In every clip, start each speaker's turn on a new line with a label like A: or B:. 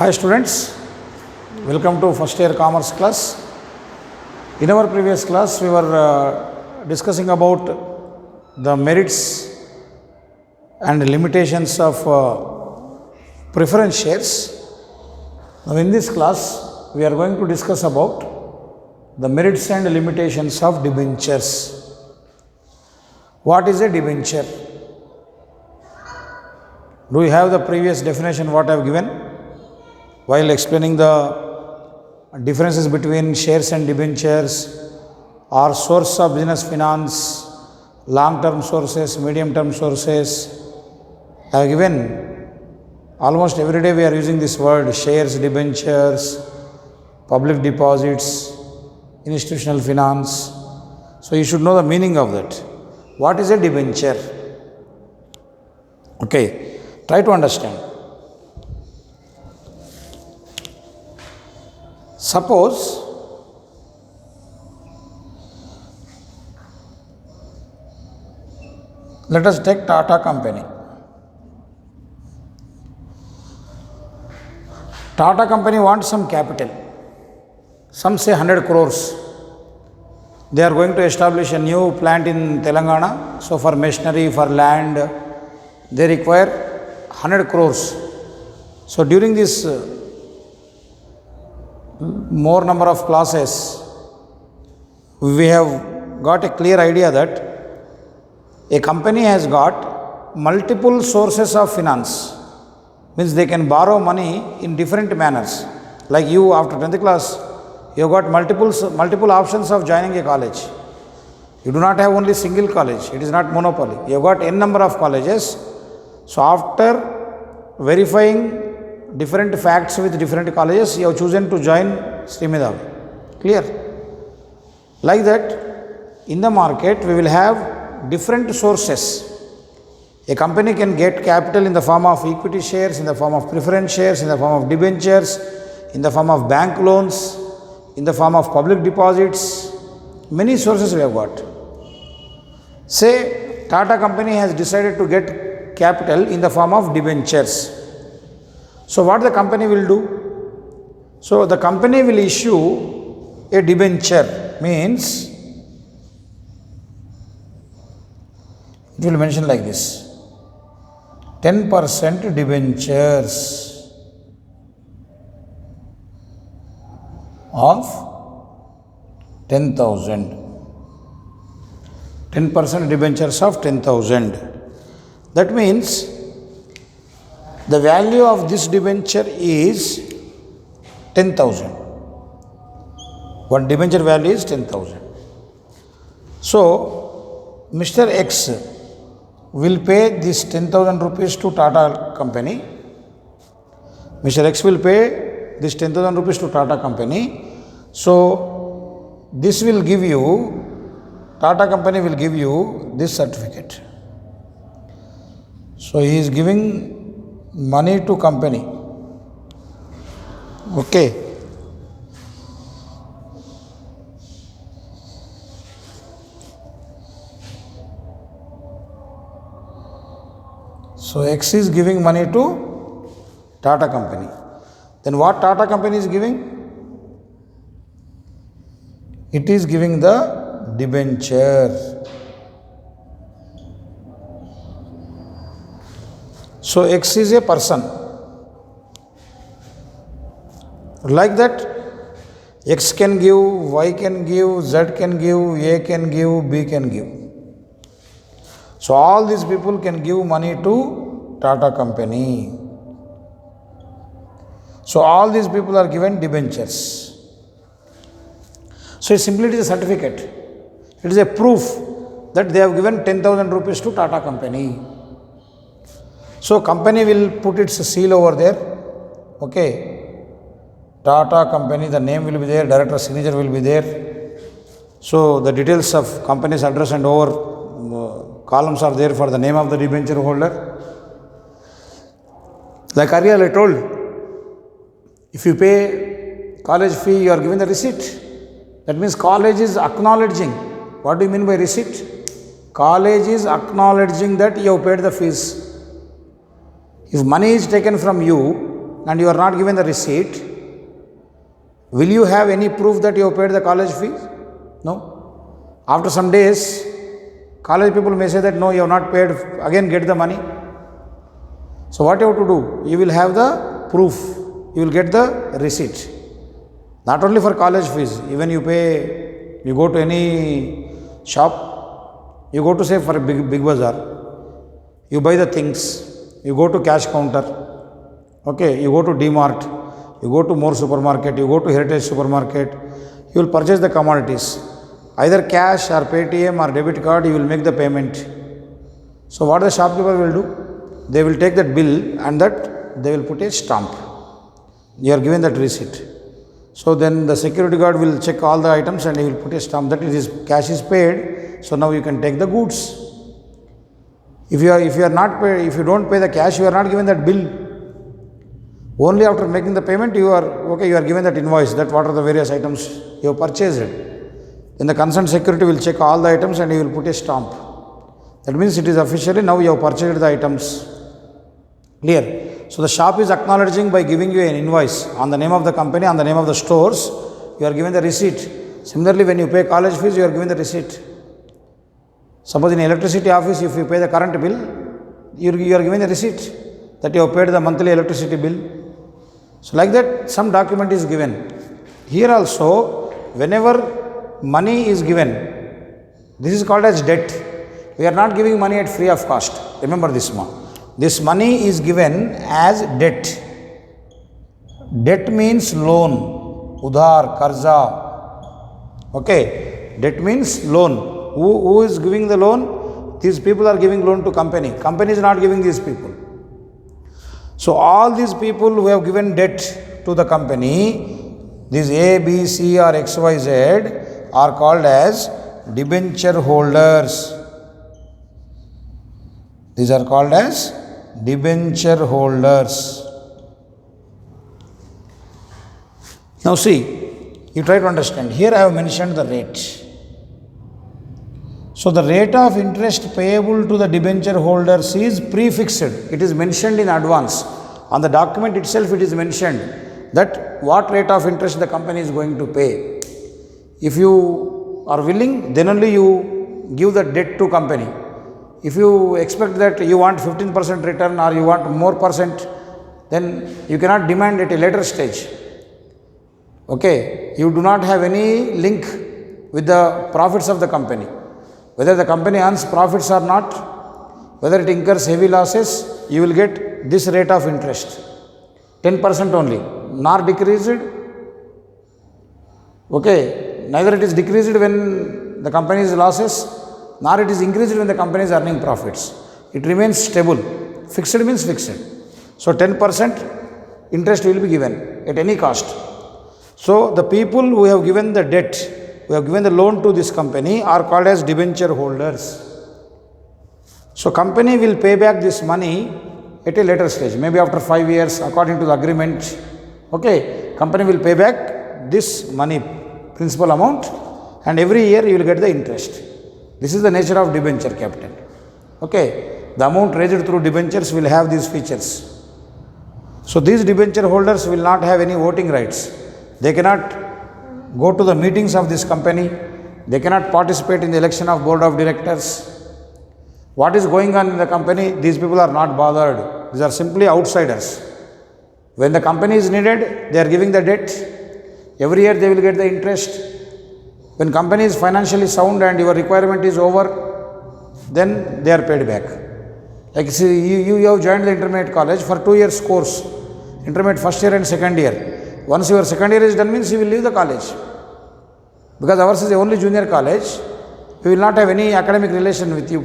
A: Hi students, welcome to first year commerce class. In our previous class we were discussing about the merits and limitations of preference shares. Now in this class we are going to discuss about the merits and limitations of debentures. What is a debenture? Do you have the previous definition what I have given while explaining the differences between shares and debentures, or source of business finance, long term sources, medium term sources? I have given almost every day we are using this word: shares, debentures, public deposits, institutional finance. So you should know the meaning of that. What is a debenture? Okay, try to understand. Suppose let us take Tata company. Tata company wants some capital. Some say 100 crores. They are going to establish a new plant in Telangana. So for machinery, for land, they require 100 crores. So during this more number of classes, we have got a clear idea that a company has got multiple sources of finance. Means they can borrow money in different manners. Like you after 10th class, you have got multiple options of joining a college. You do not have only single college. It is not monopoly. You have got n number of colleges. So after verifying different facts with different colleges, you have chosen to join Sri Medhavi. Clear? Like that, in the market, we will have different sources. A company can get capital in the form of equity shares, in the form of preference shares, in the form of debentures, in the form of bank loans, in the form of public deposits. Many sources we have got. Say, Tata company has decided to get capital in the form of debentures. So what the company will do? So the company will issue a debenture, means it will mention like this: 10% debentures of 10,000. 10% debentures of 10,000. That means the value of this debenture is 10,000. One debenture value is 10,000. So, Mr. X will pay this 10,000 rupees to Tata company. Mr. X will pay this 10,000 rupees to Tata company. So, this will give you, Tata company will give you this certificate. So, he is giving money to company. Okay. So X is giving money to Tata company. Then what Tata company is giving? It is giving the debenture. So X is a person. Like that, X can give, Y can give, Z can give, A can give, B can give. So all these people can give money to Tata company. So all these people are given debentures. So simply it is a certificate. It is a proof that they have given 10,000 rupees to Tata company. So company will put its seal over there. Okay. Tata company, the name will be there, director signature will be there. So the details of company's address and over columns are there for the name of the debenture holder. Like earlier I told, if you pay college fee, you are given the receipt. That means college is acknowledging. What do you mean by receipt? College is acknowledging that you have paid the fees. If money is taken from you, and you are not given the receipt, will you have any proof that you have paid the college fees? No. After some days, college people may say that no, you have not paid, again get the money. So what you have to do? You will have the proof, you will get the receipt. Not only for college fees, even you pay, you go to any shop, you go to say for a big bazaar, you buy the things, you go to cash counter, okay, you go to D-Mart, you go to more supermarket, you go to Heritage supermarket, you will purchase the commodities. Either cash or Paytm or debit card, you will make the payment. So what the shopkeeper will do? They will take that bill and that they will put a stamp. You are given that receipt. So then the security guard will check all the items and he will put a stamp that it is cash is paid. So now you can take the goods. If you are not paid, if you don't pay the cash, you are not given that bill. Only after making the payment, you are given that invoice, that what are the various items you have purchased. Then the concerned security will check all the items and he will put a stamp. That means it is officially now you have purchased the items. Clear? So the shop is acknowledging by giving you an invoice on the name of the company, on the name of the stores, you are given the receipt. Similarly, when you pay college fees, you are given the receipt. Suppose in electricity office, if you pay the current bill, you are given the receipt that you have paid the monthly electricity bill. So like that, some document is given. Here also, whenever money is given, this is called as debt. We are not giving money at free of cost. Remember this one. This money is given as debt. Debt means loan, udhar, karza. Okay, debt means loan. Who is giving the loan? These people are giving loan to company. Company is not giving these people. So all these people who have given debt to the company, these A, B, C or X, Y, Z are called as debenture holders. These are called as debenture holders. Now see, you try to understand. Here I have mentioned the rate. So the rate of interest payable to the debenture holders is prefixed. It is mentioned in advance. On the document itself it is mentioned that what rate of interest the company is going to pay. If you are willing, then only you give the debt to company. If you expect that you want 15% return or you want more percent, then you cannot demand at a later stage. Okay, you do not have any link with the profits of the company. Whether the company earns profits or not, whether it incurs heavy losses, you will get this rate of interest, 10% only, nor decreased. Okay, neither it is decreased when the company's losses, nor it is increased when the company is earning profits. It remains stable. Fixed means fixed. So 10% interest will be given at any cost. So the people who have given the debt, who have given the loan to this company are called as debenture holders. So company will pay back this money at a later stage, maybe after 5 years according to the agreement. Okay, company will pay back this money, principal amount, and every year you will get the interest. This is the nature of debenture capital. Okay, the amount raised through debentures will have these features. So these debenture holders will not have any voting rights. They cannot go to the meetings of this company. They cannot participate in the election of board of directors. What is going on in the company, these people are not bothered. These are simply outsiders. When the company is needed, they are giving the debt. Every year they will get the interest. When company is financially sound and your requirement is over, then they are paid back. Like see, you have joined the intermediate college for 2 years course, intermediate first year and second year. Once your second year is done means you will leave the college. Because ours is the only junior college, we will not have any academic relation with you.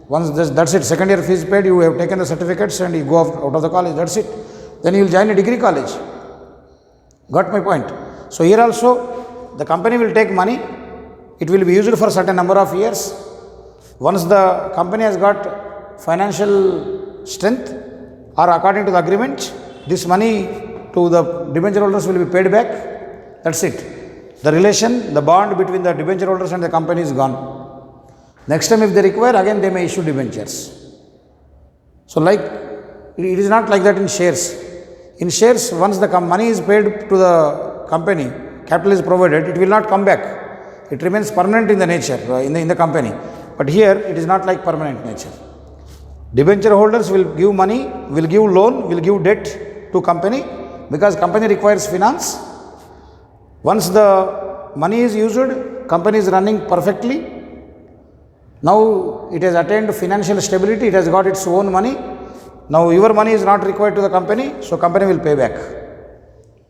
A: Once that's it, second year fees paid, you have taken the certificates and you go out of the college, that's it. Then you will join a degree college. Got my point? So here also, the company will take money, it will be used for a certain number of years. Once the company has got financial strength or according to the agreement, this money to the debenture holders will be paid back. That's it. The relation, the bond between the debenture holders and the company is gone. Next time if they require, again they may issue debentures. So like, it is not like that in shares. In shares, once the money is paid to the company, capital is provided, it will not come back. It remains permanent in the nature, in the company. But here, it is not like permanent nature. Debenture holders will give money, will give loan, will give debt to company because company requires finance. Once the money is used, company is running perfectly. Now it has attained financial stability, it has got its own money. Now your money is not required to the company, so company will pay back.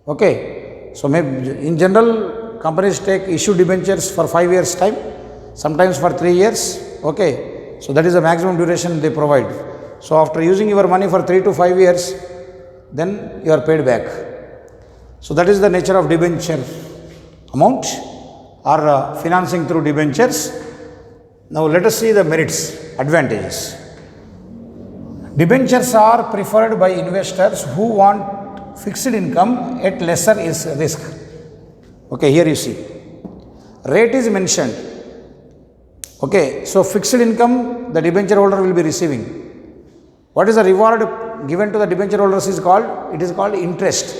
A: Okay. So maybe in general, companies issue debentures for 5 years time, sometimes for 3 years. Okay. So that is the maximum duration they provide. So after using your money for 3 to 5 years, then you are paid back. So that is the nature of debenture amount or financing through debentures. Now let us see the merits, advantages. Debentures are preferred by investors who want fixed income at lesser risk. Okay, here you see. Rate is mentioned. Okay, so fixed income the debenture holder will be receiving. What is the reward given to the debenture holders is called? It is called interest.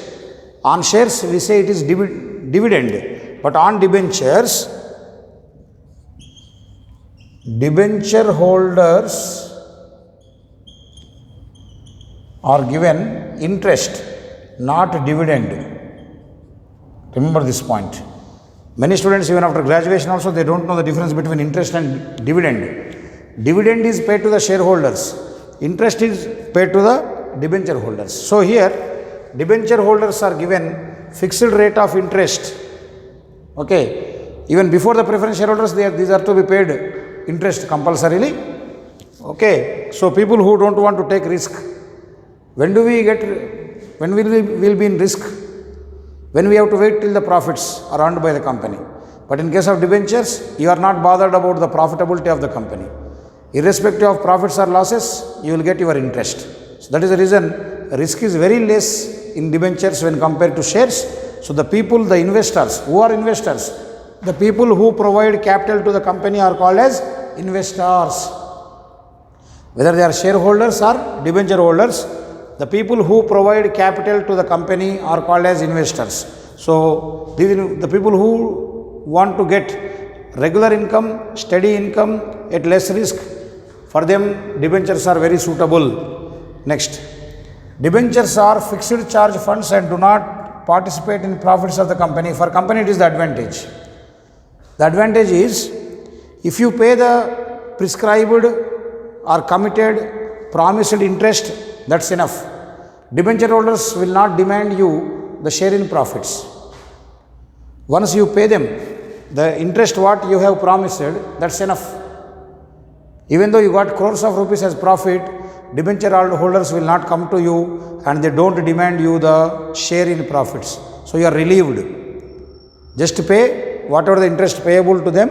A: On shares we say it is dividend, but on debentures, debenture holders are given interest, not dividend. Remember this point. Many students, even after graduation also, they don't know the difference between interest and dividend. Dividend is paid to the shareholders. Interest is paid to the debenture holders. So here, debenture holders are given fixed rate of interest. Okay. Even before the preference shareholders, these are to be paid interest compulsorily. Okay. So people who don't want to take risk, when will we be in risk? When we have to wait till the profits are earned by the company. But in case of debentures, you are not bothered about the profitability of the company. Irrespective of profits or losses, you will get your interest. So that is the reason risk is very less in debentures when compared to shares. So the people, the investors, who are investors? The people who provide capital to the company are called as investors. Whether they are shareholders or debenture holders, the people who provide capital to the company are called as investors. So the people who want to get regular income, steady income at less risk, for them debentures are very suitable. Next, debentures are fixed charge funds and do not participate in profits of the company. For company it is the advantage. The advantage is, if you pay the prescribed or committed promised interest, that's enough. Debenture holders will not demand you the share in profits. Once you pay them the interest what you have promised, that's enough. Even though you got crores of rupees as profit, debenture holders will not come to you and they don't demand you the share in profits. So you are relieved. Just pay whatever the interest payable to them,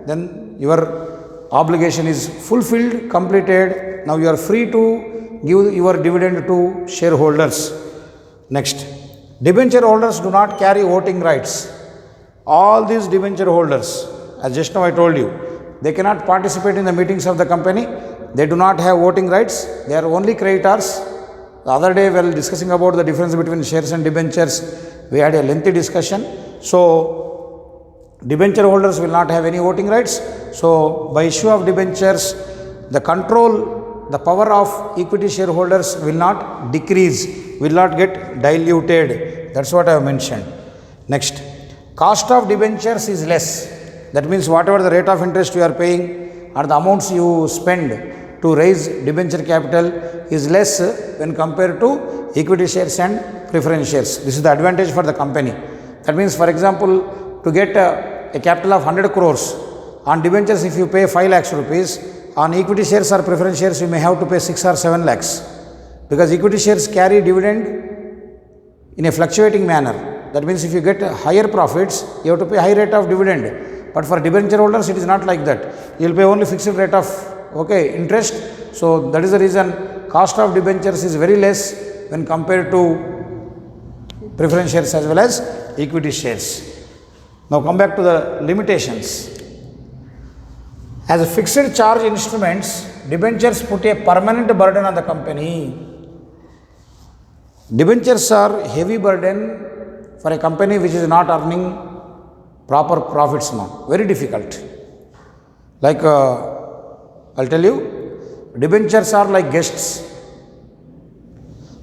A: then your obligation is fulfilled, completed. Now you are free to give your dividend to shareholders. Next, debenture holders do not carry voting rights. All these debenture holders, as just now I told you, they cannot participate in the meetings of the company. They do not have voting rights. They are only creditors. The other day while discussing about the difference between shares and debentures, we had a lengthy discussion. So debenture holders will not have any voting rights. So by issue of debentures, the power of equity shareholders will not decrease, will not get diluted. That's what I have mentioned. Next, cost of debentures is less. That means whatever the rate of interest you are paying or the amounts you spend to raise debenture capital is less when compared to equity shares and preference shares. This is the advantage for the company. That means, for example, to get a capital of 100 crores, on debentures if you pay 5 lakhs rupees, on equity shares or preference shares you may have to pay 6 or 7 lakhs. Because equity shares carry dividend in a fluctuating manner. That means if you get higher profits, you have to pay high rate of dividend. But for debenture holders, it is not like that. You will pay only fixed rate of interest. So that is the reason cost of debentures is very less when compared to preference shares as well as equity shares. Now come back to the limitations. As a fixed charge instruments, debentures put a permanent burden on the company. Debentures are heavy burden for a company which is not earning proper profits now. Very difficult. Like I'll tell you, debentures are like guests.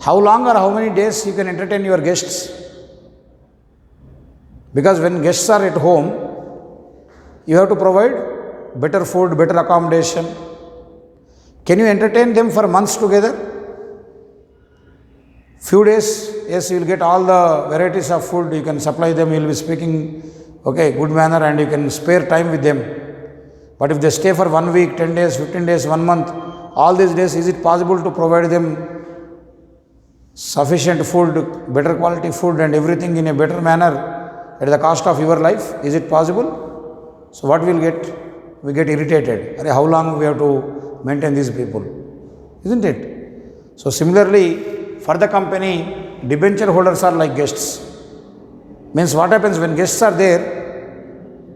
A: How long or how many days you can entertain your guests? Because when guests are at home, you have to provide better food, better accommodation. Can you entertain them for months together? Few days, yes, you will get all the varieties of food, you can supply them, you will be speaking, okay, good manner, and you can spare time with them. But if they stay for 1 week, 10 days, 15 days, 1 month, all these days, is it possible to provide them sufficient food, better quality food and everything in a better manner at the cost of your life? Is it possible? So what we will get? We get irritated. How long we have to maintain these people? Isn't it? So similarly, for the company, debenture holders are like guests. Means what happens when guests are there,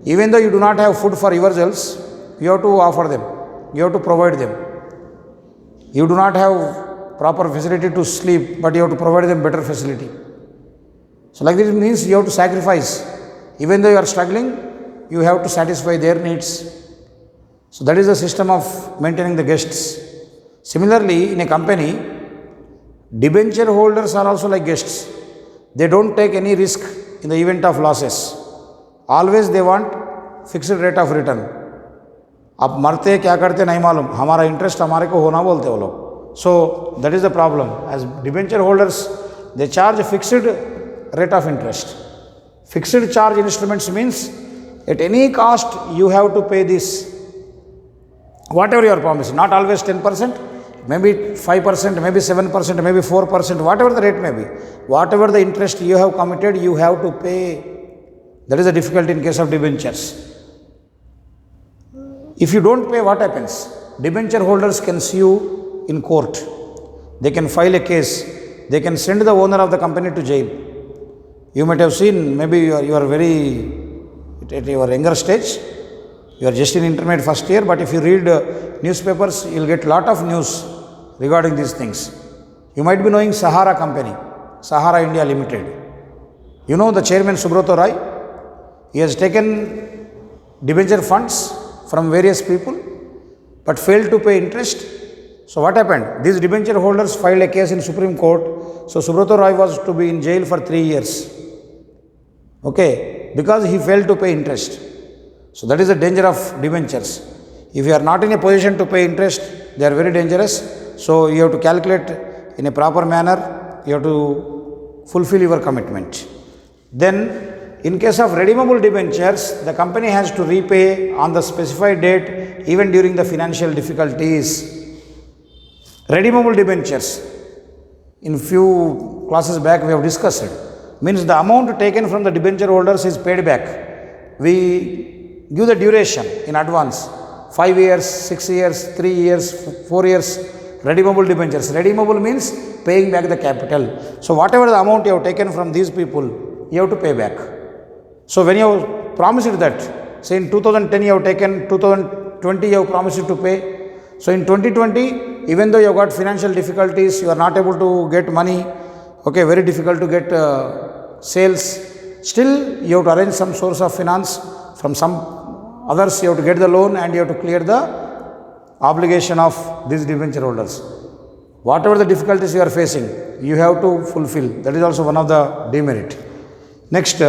A: even though you do not have food for yourselves, you have to offer them, you have to provide them. You do not have proper facility to sleep, but you have to provide them better facility. So like this means you have to sacrifice. Even though you are struggling, you have to satisfy their needs. So that is the system of maintaining the guests. Similarly, in a company, debenture holders are also like guests. They don't take any risk in the event of losses. Always they want fixed rate of return. अब मरते क्या करते नहीं मालूम, हमारा interest हमारे को होना बोलते वो लोग. So that is the problem. As debenture holders, they charge fixed rate of interest. Fixed charge instruments means at any cost you have to pay this. Whatever you are promising, not always 10%, maybe 5%, maybe 7%, maybe 4%, whatever the rate may be. Whatever the interest you have committed, you have to pay. That is the difficulty in case of debentures. If you don't pay, what happens? Debenture holders can sue you in court. They can file a case. They can send the owner of the company to jail. You might have seen, maybe you are very, at your younger stage, you are just in intermediate first year, but if you read newspapers, you will get lot of news regarding these things. You might be knowing Sahara company, Sahara India Limited. You know the chairman Subroto Roy? He has taken debenture funds from various people, but failed to pay interest. So what happened? These debenture holders filed a case in Supreme Court. So Subroto Roy was to be in jail for 3 years. Okay, because he failed to pay interest. So that is the danger of debentures. If you are not in a position to pay interest, they are very dangerous. So you have to calculate in a proper manner. You have to fulfill your commitment. Then in case of redeemable debentures, the company has to repay on the specified date even during the financial difficulties. Redeemable debentures, in few classes back we have discussed it, means the amount taken from the debenture holders is paid back. We give the duration in advance, 5 years, 6 years, 3 years, 4 years, redeemable debentures. Redeemable means paying back the capital. So whatever the amount you have taken from these people, you have to pay back. So when you have promised that, say in 2010 you have taken, 2020 you have promised to pay. So in 2020, even though you have got financial difficulties, you are not able to get money, okay, very difficult to get sales, still you have to arrange some source of finance from some others, you have to get the loan and you have to clear the obligation of these debenture holders. Whatever the difficulties you are facing, you have to fulfill. That is also one of the demerit. Next,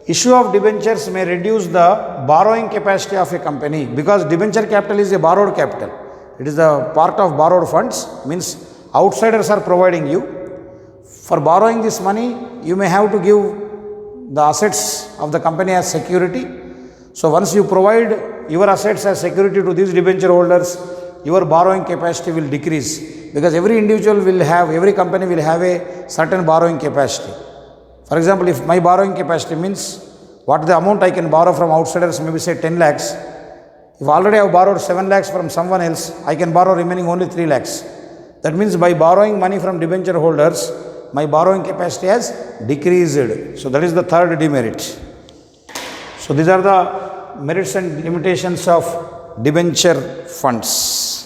A: issue of debentures may reduce the borrowing capacity of a company, because debenture capital is a borrowed capital. It is a part of borrowed funds, means outsiders are providing you. For borrowing this money, you may have to give the assets of the company as security. So once you provide your assets as security to these debenture holders, your borrowing capacity will decrease, because every individual will have, every company will have a certain borrowing capacity. For example, if my borrowing capacity means what the amount I can borrow from outsiders, maybe say 10 lakhs. If already I have borrowed 7 lakhs from someone else, I can borrow remaining only 3 lakhs. That means by borrowing money from debenture holders, my borrowing capacity has decreased. So that is the third demerit. So these are the merits and limitations of debenture funds.